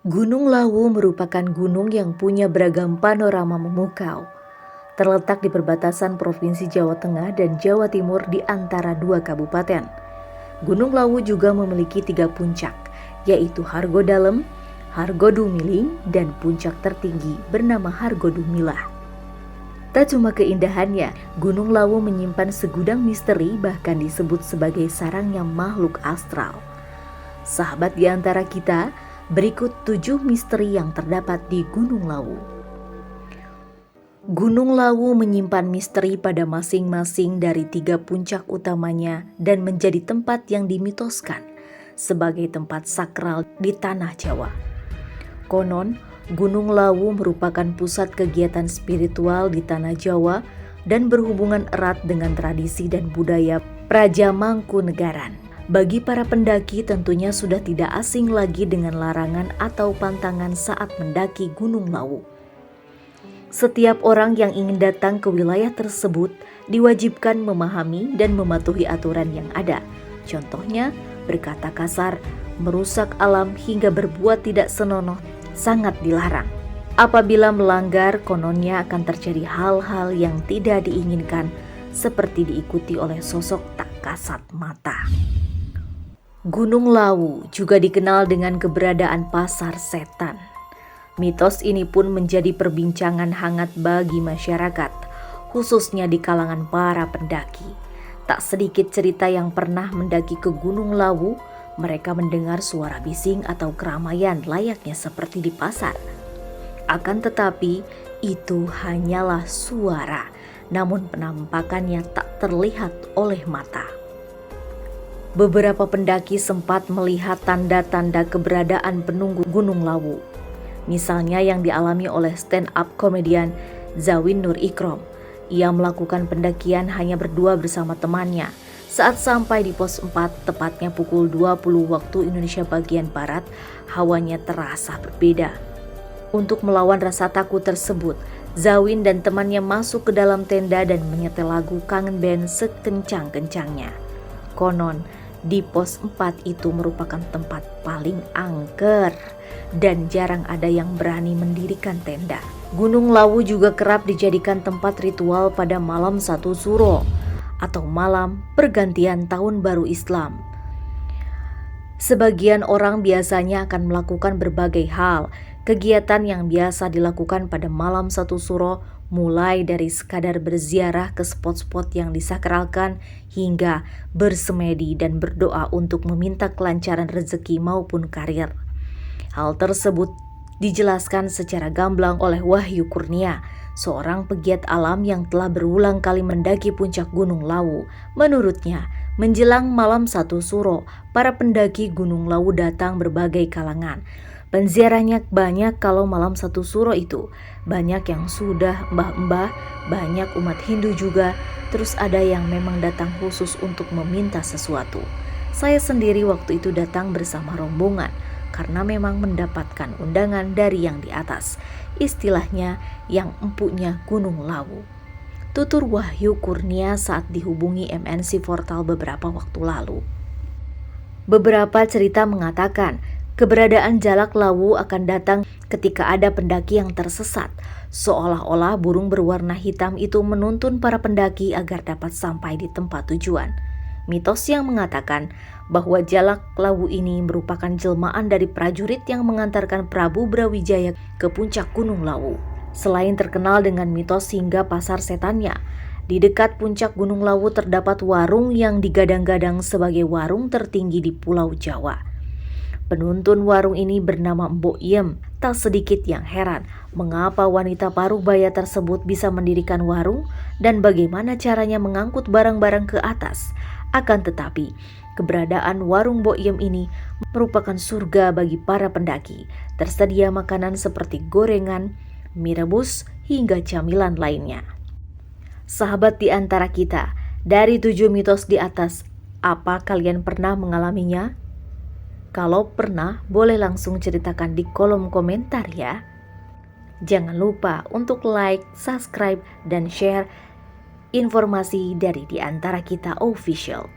Gunung Lawu merupakan gunung yang punya beragam panorama memukau. Terletak di perbatasan Provinsi Jawa Tengah dan Jawa Timur di antara dua kabupaten. Gunung Lawu juga memiliki 3 puncak, yaitu Hargodalem, Hargodumiling, dan puncak tertinggi bernama Hargodumilah. Tak cuma keindahannya, Gunung Lawu menyimpan segudang misteri, bahkan disebut sebagai sarangnya makhluk astral. Sahabat di antara kita, berikut 7 misteri yang terdapat di Gunung Lawu. Gunung Lawu menyimpan misteri pada masing-masing dari 3 puncak utamanya dan menjadi tempat yang dimitoskan sebagai tempat sakral di tanah Jawa. Konon, Gunung Lawu merupakan pusat kegiatan spiritual di tanah Jawa dan berhubungan erat dengan tradisi dan budaya Praja Mangkunegaran. Bagi para pendaki tentunya sudah tidak asing lagi dengan larangan atau pantangan saat mendaki Gunung Lawu. Setiap orang yang ingin datang ke wilayah tersebut diwajibkan memahami dan mematuhi aturan yang ada. Contohnya, berkata kasar, merusak alam hingga berbuat tidak senonoh sangat dilarang. Apabila melanggar, kononnya akan terjadi hal-hal yang tidak diinginkan seperti diikuti oleh sosok tak kasat mata. Gunung Lawu juga dikenal dengan keberadaan pasar setan. Mitos ini pun menjadi perbincangan hangat bagi masyarakat, khususnya di kalangan para pendaki. Tak sedikit cerita yang pernah mendaki ke Gunung Lawu, mereka mendengar suara bising atau keramaian layaknya seperti di pasar. Akan tetapi, itu hanyalah suara, namun penampakannya tak terlihat oleh mata. Beberapa pendaki sempat melihat tanda-tanda keberadaan penunggu Gunung Lawu. Misalnya yang dialami oleh stand-up komedian Zawin Nur Ikrom. Ia melakukan pendakian hanya berdua bersama temannya. Saat sampai di pos 4, tepatnya pukul 20 waktu Indonesia bagian Barat, hawanya terasa berbeda. Untuk melawan rasa takut tersebut, Zawin dan temannya masuk ke dalam tenda dan menyetel lagu Kangen Band sekencang-kencangnya. Konon, di pos 4 itu merupakan tempat paling angker dan jarang ada yang berani mendirikan tenda. Gunung Lawu juga kerap dijadikan tempat ritual pada malam 1 Suro atau malam pergantian tahun baru Islam. Sebagian orang biasanya akan melakukan berbagai hal. Kegiatan yang biasa dilakukan pada malam 1 Suro mulai dari sekadar berziarah ke spot-spot yang disakralkan hingga bersemedi dan berdoa untuk meminta kelancaran rezeki maupun karir. Hal tersebut dijelaskan secara gamblang oleh Wahyu Kurnia, seorang pegiat alam yang telah berulang kali mendaki puncak Gunung Lawu. Menurutnya, menjelang malam 1 Suro, para pendaki Gunung Lawu datang berbagai kalangan. Penziarahnya banyak kalau malam 1 Suro itu. Banyak yang sudah mbah-mbah, banyak umat Hindu juga, terus ada yang memang datang khusus untuk meminta sesuatu. Saya sendiri waktu itu datang bersama rombongan, karena memang mendapatkan undangan dari yang di atas, istilahnya yang empunya Gunung Lawu. Tutur Wahyu Kurnia saat dihubungi MNC Portal beberapa waktu lalu. Beberapa cerita mengatakan keberadaan jalak Lawu akan datang ketika ada pendaki yang tersesat, seolah-olah burung berwarna hitam itu menuntun para pendaki agar dapat sampai di tempat tujuan. Mitos yang mengatakan bahwa jalak Lawu ini merupakan jelmaan dari prajurit yang mengantarkan Prabu Brawijaya ke puncak Gunung Lawu. Selain terkenal dengan mitos hingga pasar setannya, di dekat puncak Gunung Lawu terdapat warung yang digadang-gadang sebagai warung tertinggi di Pulau Jawa. Penuntun warung ini bernama Mbok Yem. Tak sedikit yang heran mengapa wanita paruh-baya tersebut bisa mendirikan warung dan bagaimana caranya mengangkut barang-barang ke atas. Akan tetapi, keberadaan warung Mbok Yem ini merupakan surga bagi para pendaki. Tersedia makanan seperti gorengan, mie rebus, hingga camilan lainnya. Sahabat di antara kita, dari 7 mitos di atas, apa kalian pernah mengalaminya? Kalau pernah, boleh langsung ceritakan di kolom komentar ya. Jangan lupa untuk like, subscribe, dan share informasi dari Di Antara Kita Official.